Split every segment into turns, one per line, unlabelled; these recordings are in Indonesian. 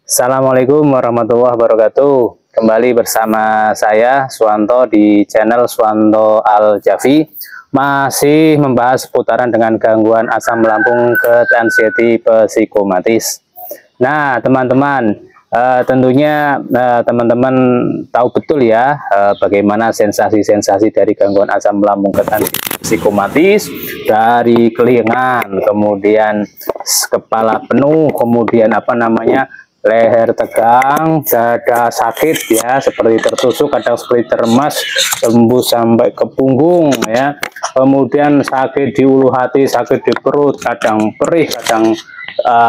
Assalamualaikum warahmatullahi wabarakatuh. Kembali bersama saya Suwanto di channel Suwanto Al-Jafi. Masih membahas seputaran dengan gangguan asam lambung anxiety psikomatis. Nah, teman-teman, tentunya teman-teman tahu betul ya bagaimana sensasi-sensasi dari gangguan asam lambung psikomatis, dari kelingan, kemudian kepala penuh, kemudian leher tegang, dada sakit ya, seperti tertusuk, kadang seperti termas, tembus sampai ke punggung ya. Kemudian sakit di ulu hati, sakit di perut, kadang perih, kadang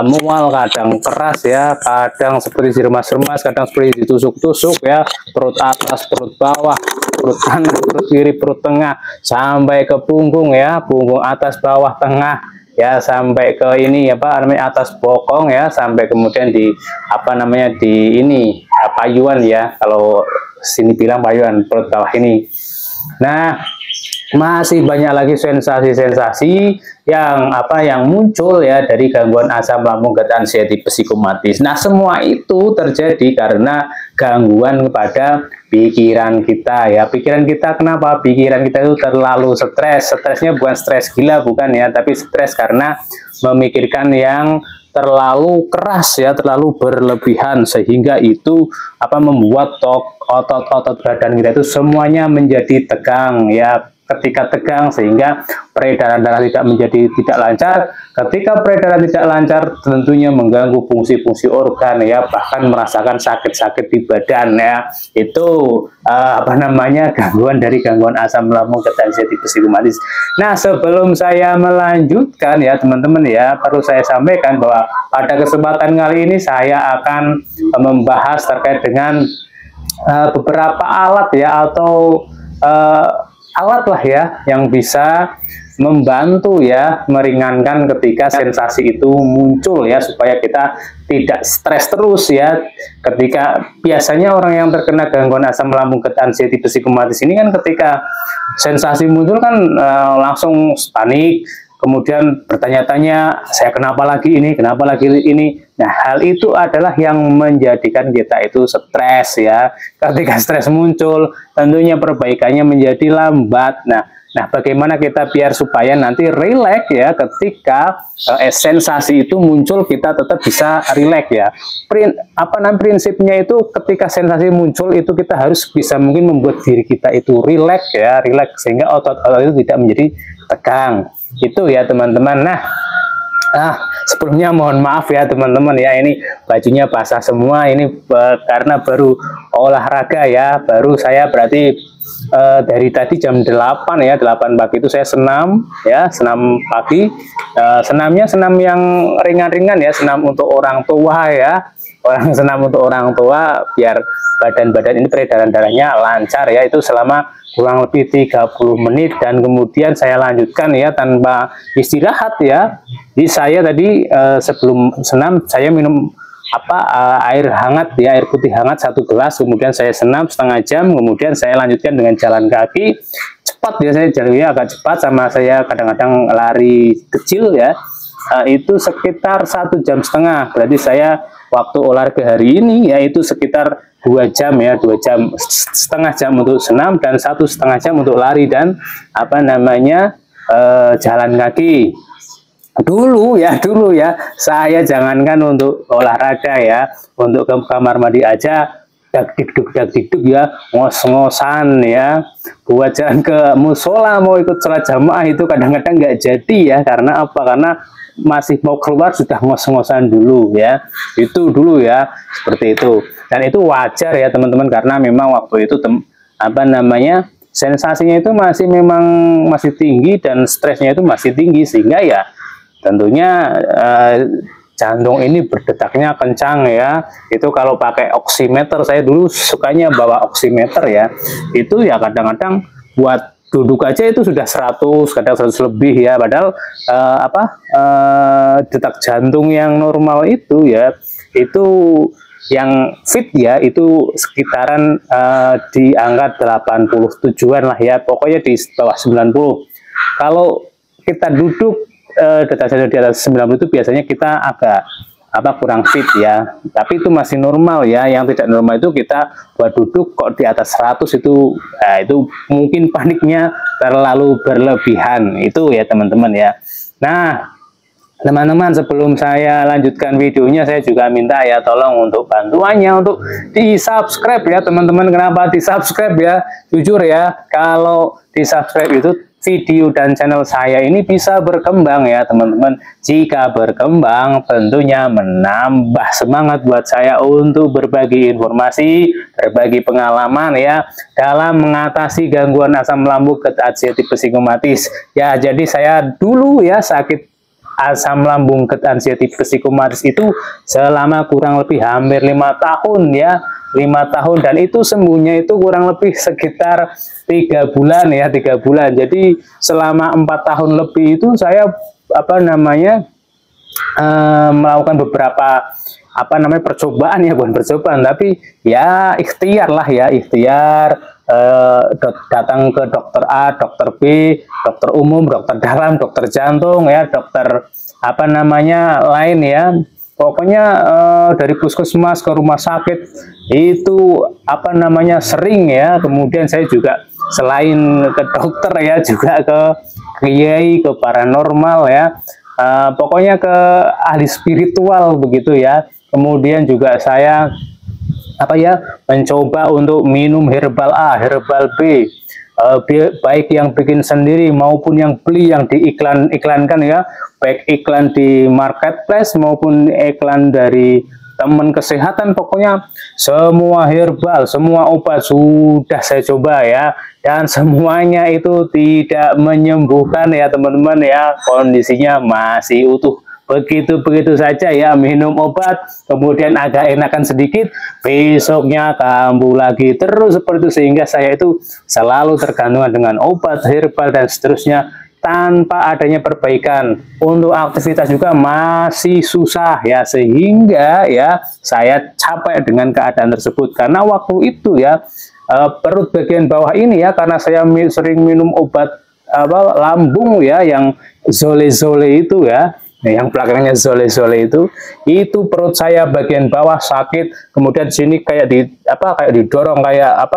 mual, kadang keras ya, kadang seperti diremas-remas, kadang seperti ditusuk-tusuk ya, perut atas, perut bawah, perut kanan, perut kiri, perut tengah, sampai ke punggung ya, punggung atas, bawah, tengah ya, sampai ke ini atas bokong ya, sampai kemudian di payuan ya, kalau sini bilang payuan, perut bawah ini. Nah, masih banyak lagi sensasi-sensasi yang muncul ya dari gangguan asam lambung anxiety psikomatis. Nah, semua itu terjadi karena gangguan pada pikiran kita ya. Pikiran kita, kenapa? Pikiran kita itu terlalu stres. Stresnya bukan stres gila, bukan ya, tapi stres karena memikirkan yang terlalu keras ya, terlalu berlebihan, sehingga itu membuat otot-otot badan kita itu semuanya menjadi tegang ya. Ketika tegang, sehingga peredaran darah tidak lancar. Ketika peredaran tidak lancar, tentunya mengganggu fungsi-fungsi organ ya, bahkan merasakan sakit-sakit di badan ya. Itu gangguan dari gangguan asam lambung anxiety psikomatis. Nah, sebelum saya melanjutkan ya teman-teman ya, perlu saya sampaikan bahwa pada kesempatan kali ini saya akan membahas terkait dengan beberapa alat ya, atau alat lah ya, yang bisa membantu ya, meringankan ketika sensasi itu muncul ya, supaya kita tidak stres terus ya. Ketika biasanya orang yang terkena gangguan asam lambung anxiety psikomatis ini kan, ketika sensasi muncul kan langsung panik, kemudian bertanya-tanya, saya kenapa lagi ini, kenapa lagi ini. Nah, hal itu adalah yang menjadikan kita itu stres ya. Ketika stres muncul, tentunya perbaikannya menjadi lambat. Nah, bagaimana kita biar supaya nanti rileks ya, ketika sensasi itu muncul, kita tetap bisa rileks ya. Prinsipnya itu, ketika sensasi muncul itu kita harus bisa mungkin membuat diri kita itu rileks ya, rileks, sehingga otot-otot itu tidak menjadi tegang. Itu ya teman-teman. Nah, sebelumnya mohon maaf ya teman-teman ya, ini bajunya basah semua ini karena baru olahraga ya, baru saya berarti dari tadi jam 8 ya, 8 pagi itu saya senam ya, senam pagi. Senamnya senam yang ringan-ringan ya, senam untuk orang tua ya, senam untuk orang tua biar badan-badan ini peredaran darahnya lancar ya. Itu selama kurang lebih 30 menit, dan kemudian saya lanjutkan ya tanpa istirahat ya. Jadi saya tadi sebelum senam saya minum air hangat ya, air putih hangat 1 gelas, kemudian saya senam setengah jam, kemudian saya lanjutkan dengan jalan kaki cepat, biasanya jalannya agak cepat, sama saya kadang-kadang lari kecil ya. Itu sekitar 1,5 jam. Berarti saya waktu olahraga hari ini yaitu sekitar 2 jam ya, 2,5 jam untuk senam, dan 1,5 jam untuk lari dan jalan kaki. Dulu ya saya jangankan untuk olahraga ya, untuk ke kamar mandi aja dak dikduk ya, ngos-ngosan ya, buat jalan ke musola mau ikut sholat jamaah itu kadang-kadang nggak jadi ya. Karena apa? Karena masih mau keluar sudah ngos-ngosan dulu ya. Itu dulu ya, seperti itu. Dan itu wajar ya teman-teman, karena memang waktu itu sensasinya itu masih tinggi, dan stresnya itu masih tinggi, sehingga ya tentunya jantung ini berdetaknya kencang ya. Itu kalau pakai oximeter, saya dulu sukanya bawa oximeter ya, itu ya kadang-kadang buat duduk aja itu sudah 100, kadang 100 lebih ya. Padahal detak jantung yang normal itu ya, itu yang fit ya, itu sekitaran di angka 87-an lah ya, pokoknya di bawah 90. Kalau kita duduk detak jantung di atas 90 itu biasanya kita agak kurang fit ya, tapi itu masih normal ya. Yang tidak normal itu kita buat duduk kok di atas 100 itu, itu mungkin paniknya terlalu berlebihan itu ya teman-teman ya. Nah teman-teman, sebelum saya lanjutkan videonya, saya juga minta ya tolong untuk bantuannya untuk di subscribe ya teman-teman. Kenapa di subscribe ya? Jujur ya, kalau di subscribe itu video dan channel saya ini bisa berkembang ya teman-teman. Jika berkembang tentunya menambah semangat buat saya untuk berbagi informasi, berbagi pengalaman ya dalam mengatasi gangguan asam lambung ketansiatif psikomatis ya. Jadi saya dulu ya sakit asam lambung ketansiatif psikomatis itu selama kurang lebih hampir 5 tahun ya, 5 tahun, dan itu sembuhnya itu kurang lebih sekitar 3 bulan ya, 3 bulan. Jadi selama 4 tahun lebih itu saya melakukan beberapa percobaan ya, bukan percobaan tapi ya ikhtiar lah ya, ikhtiar datang ke dokter A, dokter B, dokter umum, dokter dalam, dokter jantung ya, dokter lain ya. Pokoknya dari puskesmas ke rumah sakit itu sering ya. Kemudian saya juga selain ke dokter ya juga ke kiai, ke paranormal ya. Pokoknya ke ahli spiritual begitu ya. Kemudian juga saya mencoba untuk minum herbal A, herbal B, baik yang bikin sendiri maupun yang beli, yang diiklankan ya, baik iklan di marketplace maupun iklan dari teman kesehatan. Pokoknya semua herbal, semua obat sudah saya coba ya, dan semuanya itu tidak menyembuhkan ya teman-teman ya. Kondisinya masih utuh begitu saja ya, minum obat kemudian agak enakan sedikit, besoknya kambuh lagi, terus seperti itu, sehingga saya itu selalu tergantungan dengan obat herbal dan seterusnya tanpa adanya perbaikan. Untuk aktivitas juga masih susah ya, sehingga ya saya capek dengan keadaan tersebut. Karena waktu itu ya perut bagian bawah ini ya, karena saya sering minum obat lambung ya, yang zole-zole itu ya, yang belakangnya zole-zole itu perut saya bagian bawah sakit, kemudian sini kayak didorong, kayak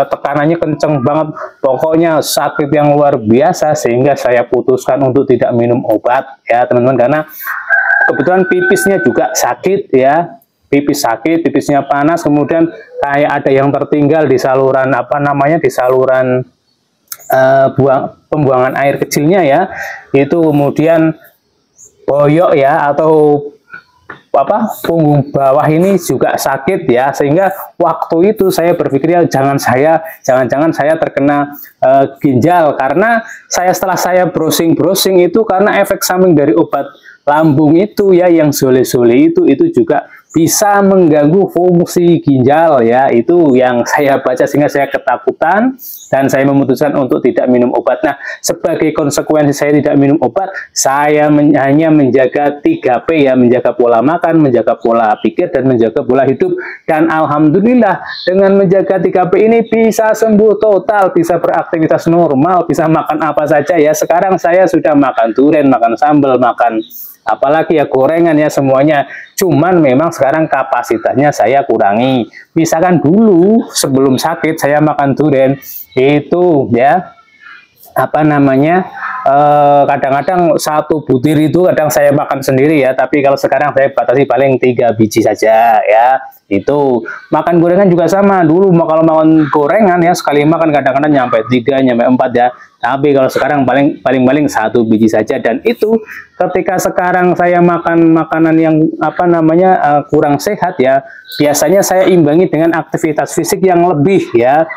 tekanannya kenceng banget, pokoknya sakit yang luar biasa, sehingga saya putuskan untuk tidak minum obat ya teman-teman. Karena kebetulan pipisnya juga sakit ya, pipis sakit, pipisnya panas, kemudian kayak ada yang tertinggal di saluran di saluran pembuangan air kecilnya ya, itu kemudian boyok ya, atau punggung bawah ini juga sakit ya, sehingga waktu itu saya berpikir ya jangan-jangan saya terkena ginjal, karena setelah saya browsing itu, karena efek samping dari obat lambung itu ya, yang zole-zole itu juga bisa mengganggu fungsi ginjal ya. Itu yang saya baca, sehingga saya ketakutan dan saya memutuskan untuk tidak minum obat. Nah, sebagai konsekuensi saya tidak minum obat, saya hanya menjaga 3P ya, menjaga pola makan, menjaga pola pikir, dan menjaga pola hidup. Dan alhamdulillah dengan menjaga 3P ini bisa sembuh total, bisa beraktivitas normal, bisa makan apa saja ya. Sekarang saya sudah makan durian, makan sambal, makan apalagi ya gorengan ya, semuanya. Cuman memang sekarang kapasitasnya saya kurangi. Misalkan dulu sebelum sakit saya makan durian itu ya kadang-kadang 1 butir itu kadang saya makan sendiri ya, tapi kalau sekarang saya batasi paling 3 biji saja ya. Itu makan gorengan juga sama, dulu kalau makan gorengan ya sekali makan kadang-kadang nyampe 3, nyampe 4 ya, tapi kalau sekarang paling 1 biji saja. Dan itu ketika sekarang saya makan makanan yang kurang sehat ya, biasanya saya imbangi dengan aktivitas fisik yang lebih ya.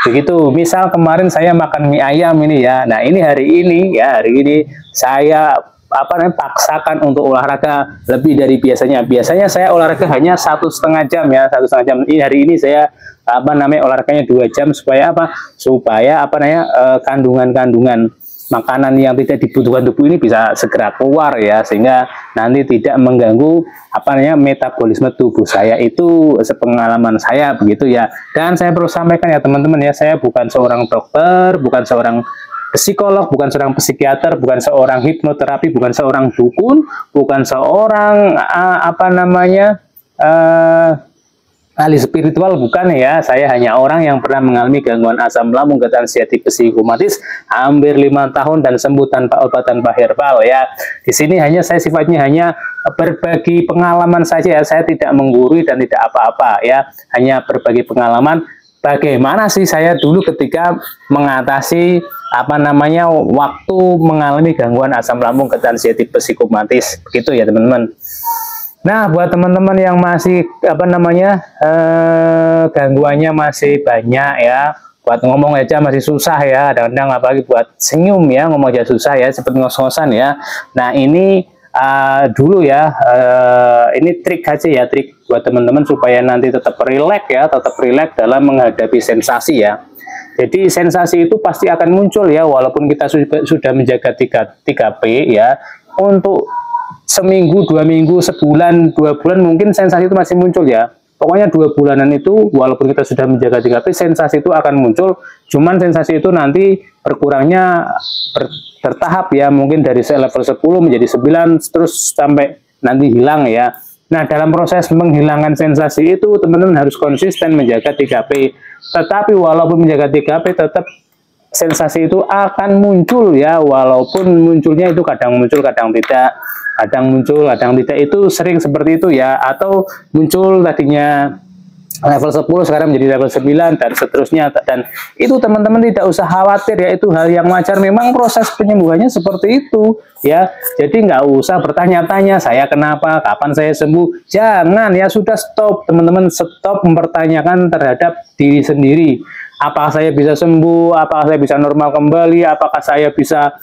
Begitu, misal kemarin saya makan mie ayam ini ya, nah ini hari ini saya paksakan untuk olahraga lebih dari biasanya. Biasanya saya olahraga hanya 1,5 jam ya, 1,5 jam. Ini hari ini saya olahraganya 2 jam, supaya kandungan-kandungan makanan yang tidak dibutuhkan tubuh ini bisa segera keluar ya, sehingga nanti tidak mengganggu metabolisme tubuh saya. Itu sepengalaman saya begitu ya. Dan saya perlu sampaikan ya teman-teman ya, saya bukan seorang dokter, bukan seorang psikolog, bukan seorang psikiater, bukan seorang hipnoterapi, bukan seorang dukun, bukan seorang ahli spiritual, bukan ya. Saya hanya orang yang pernah mengalami gangguan asam lambung, gangguan anxiety psikomatis hampir 5 tahun dan sembuh tanpa obat, tanpa herbal ya. Di sini hanya saya sifatnya hanya berbagi pengalaman saja ya. Saya tidak menggurui dan tidak apa-apa ya. Hanya berbagi pengalaman bagaimana sih saya dulu ketika mengatasi waktu mengalami gangguan asam lambung, gangguan anxiety psikomatis, begitu ya teman-teman. Nah, buat teman-teman yang masih gangguannya masih banyak ya, buat ngomong aja masih susah ya, kadang-kadang apalagi buat senyum ya, ngomong aja susah ya, seperti ngos-ngosan ya. Nah, ini dulu ya, ini trik aja ya, trik buat teman-teman supaya nanti tetap rileks ya, tetap rileks dalam menghadapi sensasi ya. Jadi sensasi itu pasti akan muncul ya, walaupun kita sudah menjaga 3P ya, untuk seminggu, 2 minggu, sebulan, 2 bulan mungkin sensasi itu masih muncul ya. Pokoknya 2 bulanan itu walaupun kita sudah menjaga 3P, sensasi itu akan muncul. Cuman sensasi itu nanti berkurangnya bertahap ya, mungkin dari level 10 menjadi 9 terus sampai nanti hilang ya. Nah, dalam proses menghilangkan sensasi itu teman-teman harus konsisten menjaga 3P. Tetapi walaupun menjaga 3P tetap sensasi itu akan muncul ya, walaupun munculnya itu kadang muncul, kadang tidak. Kadang muncul, kadang tidak, itu sering seperti itu ya. Atau muncul tadinya level 10 sekarang menjadi level 9 dan seterusnya. Dan itu teman-teman tidak usah khawatir ya, itu hal yang wajar. Memang proses penyembuhannya seperti itu ya. Jadi nggak usah bertanya-tanya saya kenapa, kapan saya sembuh. Jangan ya, sudah stop teman-teman, stop mempertanyakan terhadap diri sendiri. Apakah saya bisa sembuh? Apakah saya bisa normal kembali? Apakah saya bisa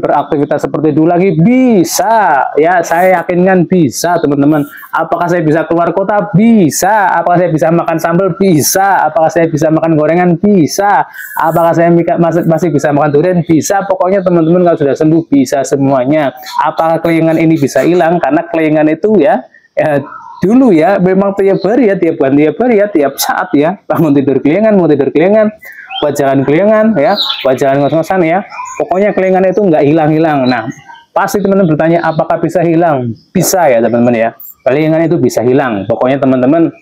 beraktivitas seperti dulu lagi? Bisa ya, saya yakinkan bisa teman-teman. Apakah saya bisa keluar kota? Bisa. Apakah saya bisa makan sambal? Bisa. Apakah saya bisa makan gorengan? Bisa. Apakah saya masih bisa makan durian? Bisa. Pokoknya teman-teman kalau sudah sembuh bisa semuanya. Apakah kelingan ini bisa hilang? Karena kelingan itu ya dulu ya memang tiap hari ya, tiap bulan, tiap hari ya, tiap saat ya, bangun tidur kelingan, mau tidur kelingan, buat jalan kelingan ya, buat jalan ngos-ngosan ya, pokoknya kelingan itu nggak hilang-hilang. Nah, pasti teman-teman bertanya apakah bisa hilang? Bisa ya teman-teman ya, kelingan itu bisa hilang. Pokoknya teman-teman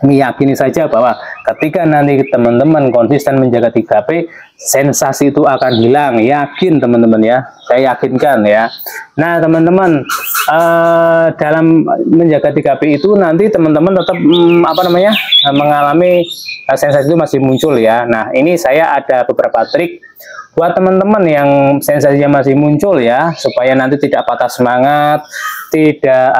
meyakini saja bahwa ketika nanti teman-teman konsisten menjaga 3P, sensasi itu akan hilang. Yakin teman-teman ya, saya yakinkan ya. Nah teman-teman, dalam menjaga 3P itu nanti teman-teman tetap mengalami sensasi itu masih muncul ya. Nah, ini saya ada beberapa trik buat teman-teman yang sensasinya masih muncul ya, supaya nanti tidak patah semangat, tidak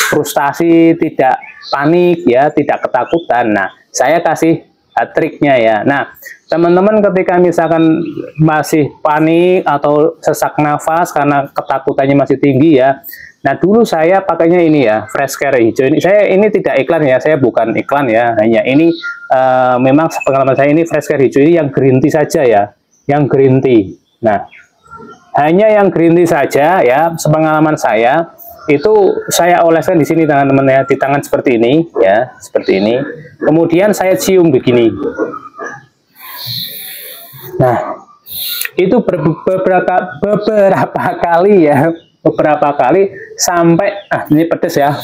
frustasi, tidak panik ya, tidak ketakutan. Nah, saya kasih triknya ya. Nah, teman-teman ketika misalkan masih panik atau sesak nafas karena ketakutannya masih tinggi ya. Nah, dulu saya pakainya ini ya, Fresh Care hijau ini. Saya ini tidak iklan ya, saya bukan iklan ya. Hanya ini memang pengalaman saya, ini Fresh Care hijau ini yang green tea saja ya, yang green tea. Nah, hanya yang green tea saja ya, sepengalaman saya itu saya oleskan di sini teman-teman ya, di tangan seperti ini ya, seperti ini. Kemudian saya cium begini. Nah, itu beberapa kali ya, beberapa kali sampai ini pedes ya.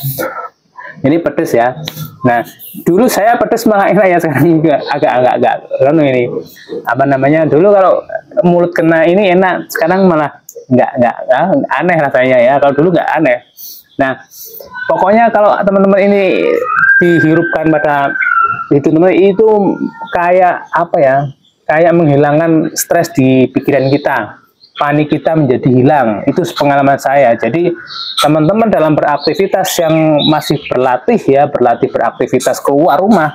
Ini pedes ya. Nah, dulu saya pedes malah enak ya, sekarang juga agak kan ini. Dulu kalau mulut kena ini enak, sekarang malah enggak aneh rasanya ya. Kalau dulu enggak aneh. Nah, pokoknya kalau teman-teman ini dihirupkan pada teman-teman itu kayak kayak menghilangkan stres di pikiran kita, panik kita menjadi hilang. Itu pengalaman saya. Jadi teman-teman dalam beraktivitas yang masih berlatih beraktivitas keluar rumah,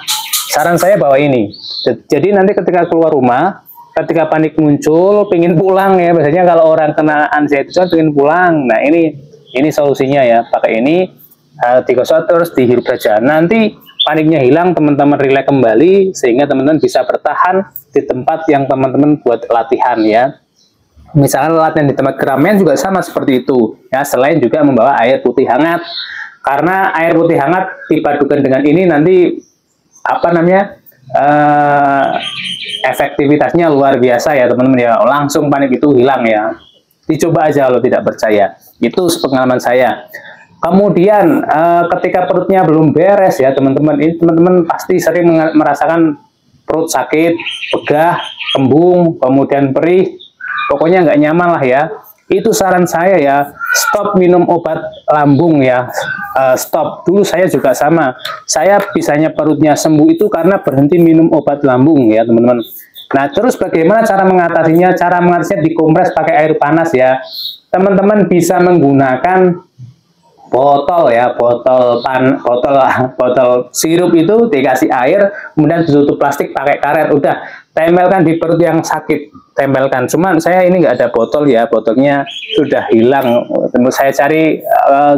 saran saya bawa ini. Jadi nanti ketika keluar rumah, ketika panik muncul, pengen pulang ya, biasanya kalau orang kena anxiety pengen pulang. Nah, ini solusinya ya, pakai ini, digosok terus dihirup saja. Nanti paniknya hilang, teman-teman rileks kembali, sehingga teman-teman bisa bertahan di tempat yang teman-teman buat latihan ya. Misalnya latihan di tempat keramaian juga sama seperti itu ya, selain juga membawa air putih hangat. Karena air putih hangat dipadukan dengan ini nanti efektivitasnya luar biasa ya teman-teman ya, langsung panik itu hilang ya. Dicoba aja kalau tidak percaya, itu pengalaman saya. Kemudian ketika perutnya belum beres ya teman-teman, ini teman-teman pasti sering merasakan perut sakit, begah, kembung, kemudian perih, pokoknya nggak nyaman lah ya. Itu saran saya ya, stop minum obat lambung ya, stop. Dulu saya juga sama, saya bisanya perutnya sembuh itu karena berhenti minum obat lambung ya teman-teman. Nah terus bagaimana cara mengatasinya? Cara mengatasinya dikompres pakai air panas ya. Teman-teman bisa menggunakan botol ya, botol sirup itu dikasih air, kemudian ditutup plastik pakai karet, udah tempelkan di perut yang sakit, tempelkan. Cuman saya ini nggak ada botol ya, botolnya sudah hilang, saya cari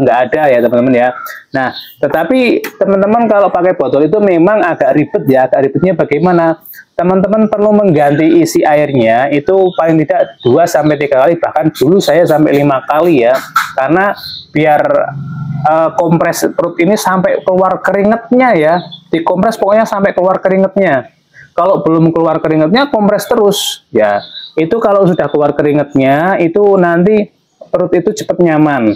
nggak ada ya teman-teman ya. Nah tetapi teman-teman kalau pakai botol itu memang agak ribet ya. Agak ribetnya bagaimana? Teman-teman perlu mengganti isi airnya itu paling tidak 2-3 kali, bahkan dulu saya sampai 5 kali ya, karena biar kompres perut ini sampai keluar keringetnya ya, dikompres pokoknya sampai keluar keringetnya. Kalau belum keluar keringetnya kompres terus ya, itu kalau sudah keluar keringetnya itu nanti perut itu cepat nyaman.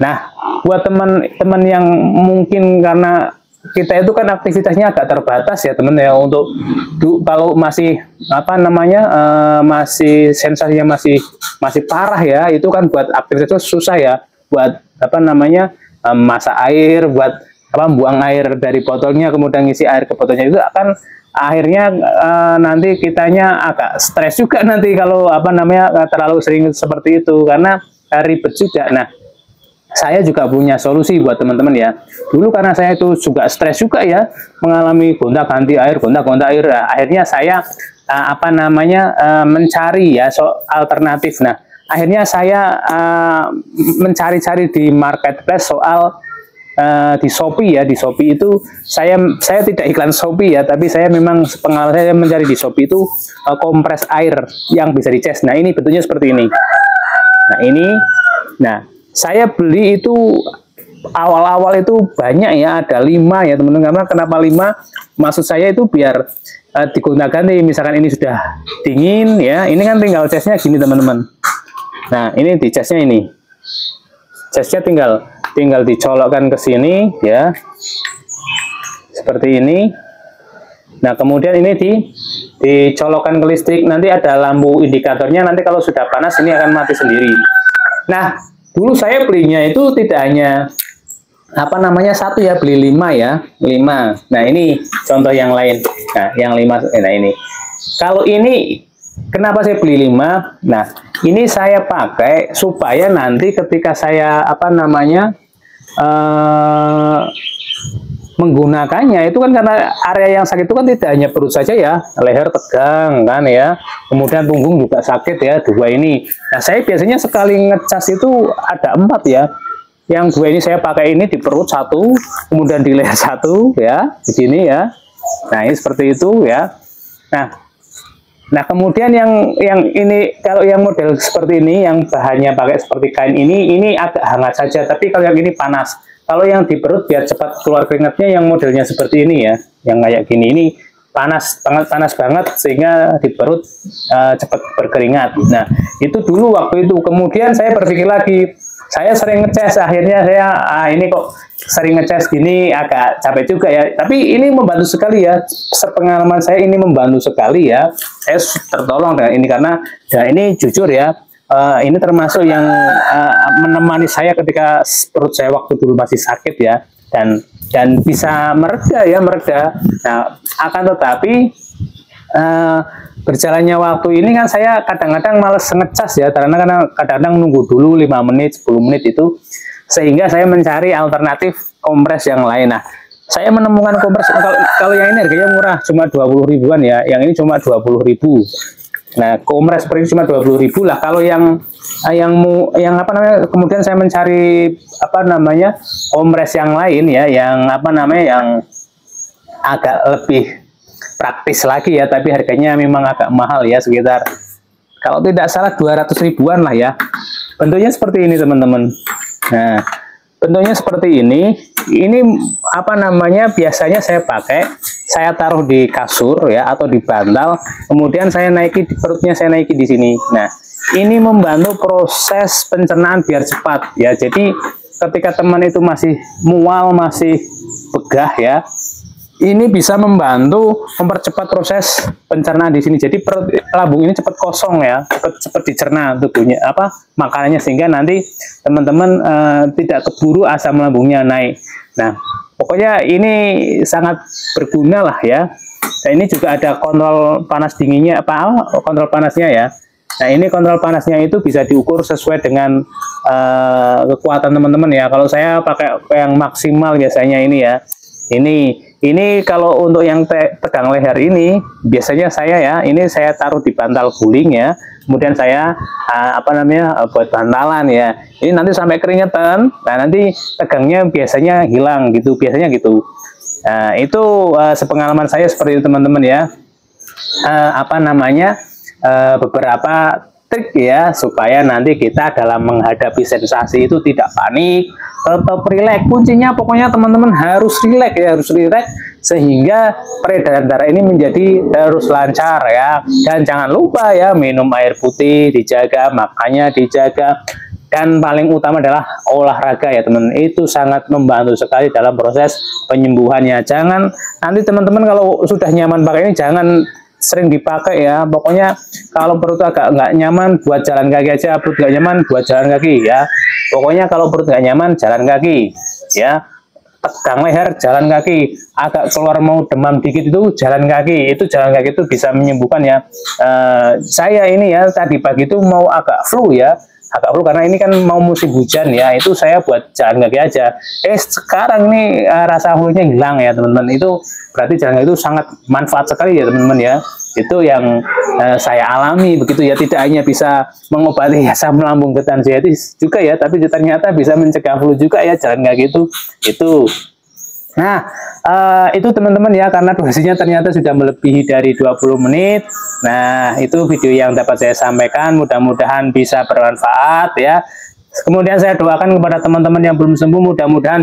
Nah buat teman-teman yang mungkin karena kita itu kan aktivitasnya agak terbatas ya teman ya, untuk kalau masih apa namanya masih sensasinya masih parah ya, itu kan buat aktivitas susah ya, buat apa namanya masak air, buat apa buang air dari botolnya kemudian ngisi air ke botolnya, itu akan akhirnya nanti kitanya agak stres juga nanti kalau apa namanya terlalu sering seperti itu, karena ribet juga. Nah saya juga punya solusi buat teman-teman ya. Dulu karena saya itu juga stres juga ya, mengalami gonta-ganti air, akhirnya saya apa namanya mencari ya alternatif. Nah, akhirnya saya mencari-cari di marketplace soal di Shopee ya. Di Shopee itu saya tidak iklan Shopee ya, tapi saya memang pengalaman saya mencari di Shopee itu kompres air yang bisa dicas. Nah, ini bentuknya seperti ini. Nah, ini saya beli itu awal-awal itu banyak ya, ada 5 ya teman-teman. Kenapa 5? Maksud saya itu biar digunakan nih, misalkan ini sudah dingin ya, ini kan tinggal casnya gini teman-teman. Nah ini di casnya ini, casnya tinggal dicolokkan ke sini ya, seperti ini. Nah kemudian ini dicolokkan ke listrik, nanti ada lampu indikatornya, nanti kalau sudah panas ini akan mati sendiri. Nah dulu saya belinya itu tidak hanya apa namanya 1 ya, beli 5 ya, 5. Nah ini contoh yang lain. Nah yang 5, nah ini. Kalau ini kenapa saya beli 5? Nah ini saya pakai supaya nanti ketika saya apa namanya menggunakannya itu kan, karena area yang sakit itu kan tidak hanya perut saja ya, leher tegang kan ya, kemudian punggung juga sakit ya, 2 ini. Nah saya biasanya sekali ngecas itu ada 4 ya, yang 2 ini saya pakai ini di perut 1, kemudian di leher 1 ya, di sini ya. Nah ini seperti itu ya. Nah kemudian yang ini, kalau yang model seperti ini yang bahannya pakai seperti kain ini agak hangat saja, tapi kalau yang ini panas. Kalau yang di perut biar cepat keluar keringatnya yang modelnya seperti ini ya, yang kayak gini, ini panas banget sehingga di perut cepat berkeringat. Nah itu dulu waktu itu. Kemudian saya berpikir lagi, saya sering ngecas, akhirnya saya ini kok sering ngecas gini agak capek juga ya, tapi ini membantu sekali ya, sepengalaman saya ini membantu sekali ya, saya tertolong dengan ini, karena ya ini jujur ya, ini termasuk yang menemani saya ketika perut saya waktu dulu masih sakit ya, dan bisa mereda ya, Nah akan tetapi berjalannya waktu ini kan saya kadang-kadang males ngecas ya, karena kadang-kadang nunggu dulu 5 menit 10 menit itu, sehingga saya mencari alternatif kompres yang lain. Nah saya menemukan kompres, kalau yang ini harganya murah, cuma 20 ribuan ya, yang ini cuma 20 ribu. Nah kompres per ini cuma 20 ribu lah. Kalau yang apa namanya, kemudian saya mencari apa namanya kompres yang lain ya, yang apa namanya yang agak lebih praktis lagi ya, tapi harganya memang agak mahal ya, sekitar kalau tidak salah 200 ribuan lah ya. Bentuknya seperti ini teman-teman. Nah bentuknya seperti ini apa namanya biasanya saya pakai saya taruh di kasur ya atau di bantal, kemudian saya naiki di perutnya, saya naiki di sini. Nah, ini membantu proses pencernaan biar cepat ya. Jadi ketika teman itu masih mual, masih begah ya, ini bisa membantu mempercepat proses pencernaan di sini. Jadi perut lambung ini cepat kosong ya, cepat dicerna tubuhnya makanannya, sehingga nanti teman-teman tidak keburu asam lambungnya naik. Nah, pokoknya ini sangat berguna lah ya. Nah, ini juga ada kontrol panas dinginnya, kontrol panasnya ya. Nah, ini kontrol panasnya itu bisa diukur sesuai dengan kekuatan teman-teman ya. Kalau saya pakai yang maksimal biasanya ini ya. Ini kalau untuk yang tegang leher ini biasanya ini saya taruh di bantal guling ya. Kemudian saya buat bantalan ya. Ini nanti sampai keringetan. Nah, nanti tegangnya biasanya hilang gitu, biasanya gitu. Nah, itu sepengalaman saya seperti itu teman-teman ya. Beberapa trik ya supaya nanti kita dalam menghadapi sensasi itu tidak panik, tetap rileks. Kuncinya pokoknya teman-teman harus rileks ya, harus rileks sehingga peredaran darah ini harus lancar ya. Dan jangan lupa ya, minum air putih dijaga, makannya dijaga, dan paling utama adalah olahraga ya teman. Itu sangat membantu sekali dalam proses penyembuhannya. Jangan nanti teman-teman kalau sudah nyaman pakai ini jangan sering dipakai ya. Pokoknya kalau perut agak nggak nyaman buat jalan kaki aja, perut nggak nyaman buat jalan kaki ya. Pokoknya kalau perut nggak nyaman jalan kaki ya. Tegang leher jalan kaki, agak keluar mau demam dikit itu jalan kaki. Itu jalan kaki itu bisa menyembuhkan ya. Saya ini ya tadi pagi itu mau agak flu ya, karena ini kan mau musim hujan ya, itu saya buat jalan kaki aja. Sekarang ini rasa flu-nya hilang ya teman-teman. Itu berarti jalan kaki itu sangat manfaat sekali ya teman-teman ya. Itu yang saya alami begitu ya, tidak hanya bisa mengobati asam lambung ketan diabetes juga ya, tapi ternyata bisa mencegah flu juga ya jalan kaki itu. Nah, itu teman-teman ya, karena durasinya ternyata sudah melebihi dari 20 menit. Nah, itu video yang dapat saya sampaikan, mudah-mudahan bisa bermanfaat ya. Kemudian saya doakan kepada teman-teman yang belum sembuh, mudah-mudahan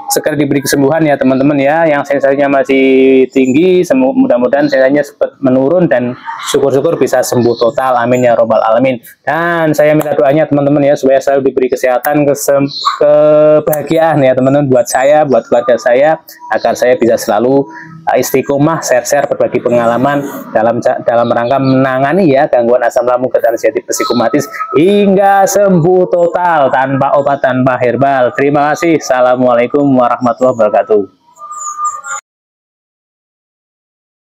segera diberi kesembuhan ya teman-teman ya. Yang sensasinya masih tinggi, mudah-mudahan sensasinya cepat menurun dan syukur-syukur bisa sembuh total. Amin ya robbal alamin. Dan saya minta doanya teman-teman ya, supaya selalu diberi kesehatan, kebahagiaan ya teman-teman, buat saya, buat keluarga saya, agar saya bisa selalu istiqomah, share-share, berbagi pengalaman dalam rangka menangani ya gangguan asam lambung, ketan diabetes, psikomatis hingga sembuh total tanpa obat, tanpa herbal. Terima kasih. Assalamualaikum warahmatullahi wabarakatuh.